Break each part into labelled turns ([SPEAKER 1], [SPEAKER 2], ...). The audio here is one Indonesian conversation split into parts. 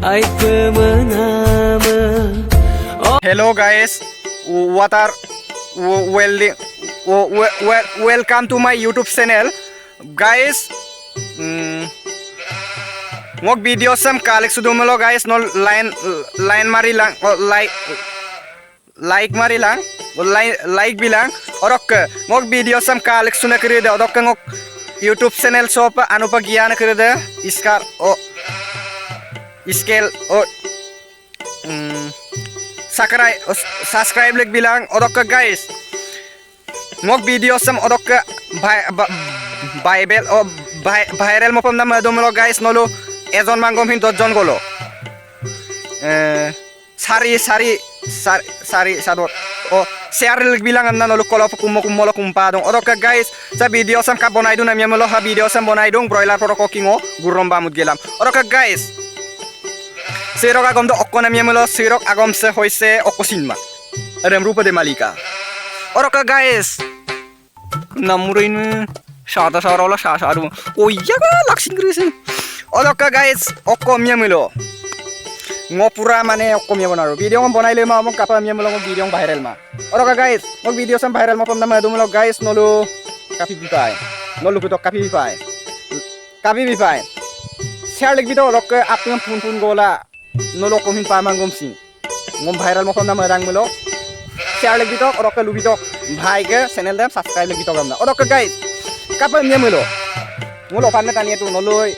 [SPEAKER 1] ay pemenama.
[SPEAKER 2] Hello guys, welcome to my YouTube channel, guys. Ngok video sam kalik sudumelo guys, no line mari lang, like mari lang, like bilang. Orok ngok video sam kalik suna kiri de, orok ngok YouTube channel shop anu pagian kiri de, scale subscribe like bilang. Orok guys, ngok video sam orok Bible viral mo pam na madumelo guys, nolo এইজন মাংগম হিন 10 জন গলো সারি sadot o share bilang amna nolo kolo kumolo kumpa dong odoka guys sa video sam ka bonai dun amya melo ha video sam bonai dong broiler poroko kingo gurrom bamut gelam odoka guys sirok agom do okkon amya melo sirok agom se hoise okosinma adem rupa de malika odoka guys namurin shada sharola shasharu o yaga laksin grisin. Odoka guys, okomnya milo. Ngopura mane okomnya bonaru. Video ngom bonai le ma mong kapamnya milo ngom video ngom viral ma. Odoka guys, ngom video sam viral ma pamna madu milo guys nolu kapi bipai. Nolu kutok kapi bipai. Kapi bipai. Share like video odoka apung pun gola nolu komin pa mangom sing. Ngom viral ma pamna madang milo. Share like video odoka lu video bhai ke channel dem subscribe like video gamna. Odoka guys, kapamnya milo. Ngolo panna tani tu nolu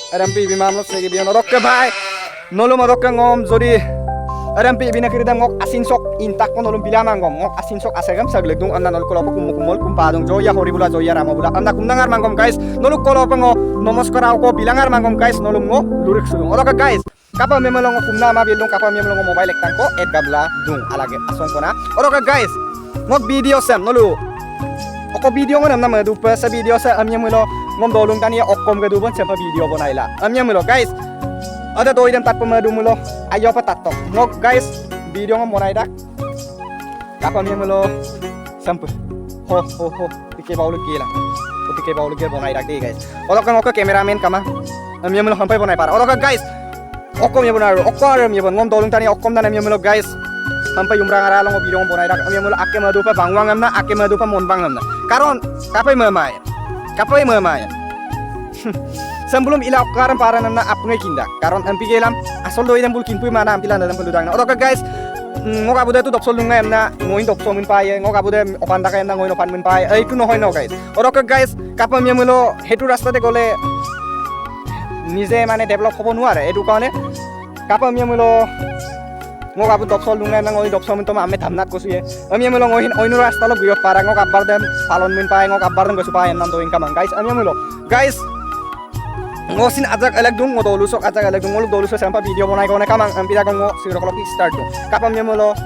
[SPEAKER 2] RMP bimam segi bion orok ke bhai nolom orok ke ngom jodi RMP bina kiridam ngok asin sok intak ko nolom bilamang ngom ngok asin sok asegam saglek dung anna nol kolo kumul kumpadong joya horibula joya ramabula anna kumnangar mangom guys noluk kolo ngo namaskar ko bilangar mangom guys nolom ngo lurik sudung orok guys kapa memelo ngo kumna ma bilung kapa memelo ngo mobile ektan ko et gabla dung alage asong kona orok guys ngok video sem nolu oko video ngo namna madu pa sa video sa amya melo ngom dolung tani okkom ke dubon sempa video bonaila amnya mulo guys ada doi dem tat pemadu mulo ayo pa tatok ngok guys video ngom bonai dak kapa amnya mulo sempa ho tike baulu gila tike baulu gila bonai dak deh guys olok ngok kameramen kama amnya mulo hampai bonai par olok guys okkom ya bonaru okkar amnya bon ngom dolung tani okkom dan amnya mulo guys sampai umrang ara ngom video ngom bonai dak amnya mulo akke madu pa bangwang amna akke madu pa monbang amna karon kapai memai kapai memai sebelum ila karam para namna apnge kinda karon ampi gelam asol doi dambul kinpui mana ampilan dalam peludang na odoka guys ngok abude tu dopsol lunga emna ngoin dopsol min paye ngok abude opanda ka emna ngoin opan min paye ei tu nohoi no guys odoka guys kapam yemulo hetu rastate gole nije mane develop hobo nuare edu kane kapam yemulo ngok abu dopsol lunga emna ngoin dopsol min to amme thamnat kosuye ami yemulo ngoin oinu rasta lo guyot para ngok abbar dem palon min paye ngok abbar dem gosu paye nam to income guys ami yemulo guys ngosin ajak alag dung ngo dolusok ajak alag dung ngoluk dolusok sampai video bonai kone kamang ampira ngo siro kolok start do kapam yemulo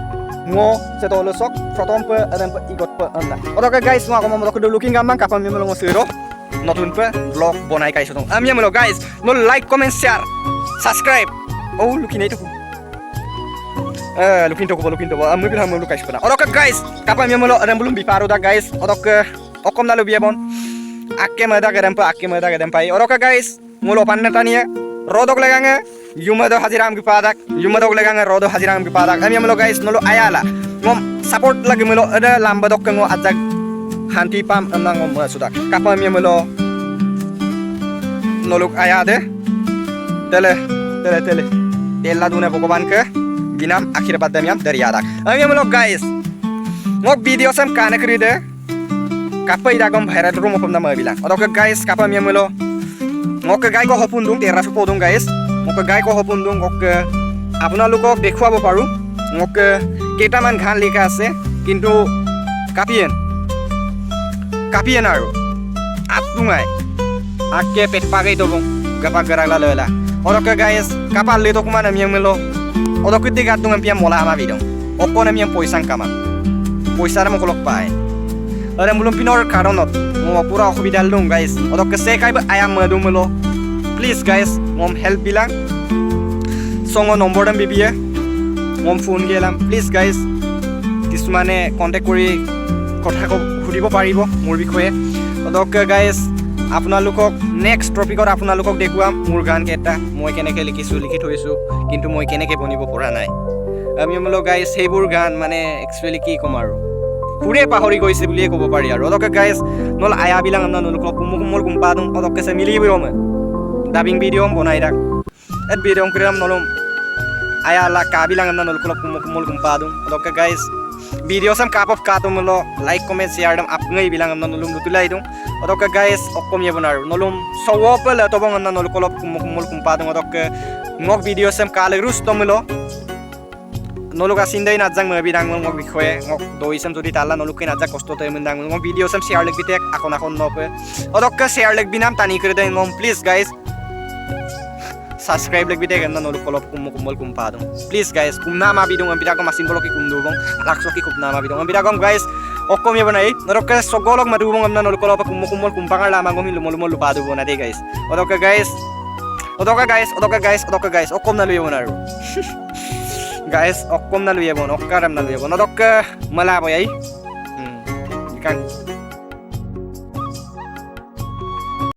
[SPEAKER 2] ngo se dolusok protom pe adam pe igot pe anda oke guys ngo ako momolo kudu looking gamang kapam yemulo ngo siro notun pe vlog bonai kai sotong am yemulo guys no like comment share subscribe oh looking itu looking to am mungkin hamu lukai sepana oke guys kapam yemulo adam belum biparo da guys oke okom dalu biabon akke mada gadam pai oke guys mulo panna tania rodok legange yumado hajiram gipadak yumado legange rodo hajiram gipadak ami mulo guys nolo ayala ngom support lagi mulo ada lamba dok ngo ajak hanti pam amna ngom sudak kapam ami mulo nolok ayade tele tela dune bogoban ke ginam akhir badamiam dari adak ami mulo guys ngok video sam kana kride kapai dagom viral room pam nama bilang oke guys kapam ami mulo ngok gai ko hopun dung tera supo dung guys ngok gai ko hopun dung ngok আপোনালোকক দেখুৱাব পাৰো ngok কেটামান ঘান লিখা আছে কিন্তু কাপিয়েন আৰু আতুঙাই আকে পেট পাগাই দবং গাপা গরাগলা লয়লা oke guys kapal le to kuman amiang melo oke tiga tung ampiam mola ama bidong okon amiang poisang kama poisar mo kolok pai ada belum pinor karonot ngom pura hospital dong guys oke se kai ayam madu melo please guys ngom help bilang songo nomor dam bibiye ngom phone gelam please guys kismane contact kori kotha ko hudibo paribo mur bikhoye oke guys আপোনালোকক নেক্সট টপিকত আপোনালোকক দেখুৱাম মোৰ গান কেইটা মই কেনেকৈ লিখি থৈছোঁ কিন্তু মই কেনেকৈ বনিব পৰা নাই আমি বোলো গাইজ সেইবোৰ গান মানে একচুৱেলি কি ক'ম আৰু পুৰে পাহৰি গৈছে বুলিয়ে ক'ব পাৰি আৰু অদকে গাইজ নহ'লে আয়াবিলাক আপোনালোকক কোমল কোম্পা দিওঁ অদকে চে মিলি বিৰো ডাবিং ভিডিঅ' বনাই ৰাখ এত ভিডিঅ' কৰিম নল'ম ayala kabilang na nulkulok kumul kumpadong oke guys video sam kapop katum lo like comment share dam up ngai bilang na nulum dutulai dong oke guys okkom ye bonar nulum sawopel to bong na nulkulok kumul kumpadong oke ngok video sam kale rustom lo noluk asindai najang mo bidang mo ngok bikhoye ngok doi sam jodi tala noluk ke najak kosto to emendang ngok video sam share lek bitek akon akon nope oke share lek binam tani kre den ngom please guys subscribe like video kan noluk kolop kumul kumpadong please guys kumna ma bidong ang bidagong masin boloki kumdubong lakso ki kumna ma bidong ang bidagong guys okkom ye banai norokke sogolok madubong ang noluk kolop kumul kumpangar lamang gom lumul lupado bona de guys odoka guys okkom na luye bonaru guys okkom na luye bon okkaram na luye bon odoka malabo yai kan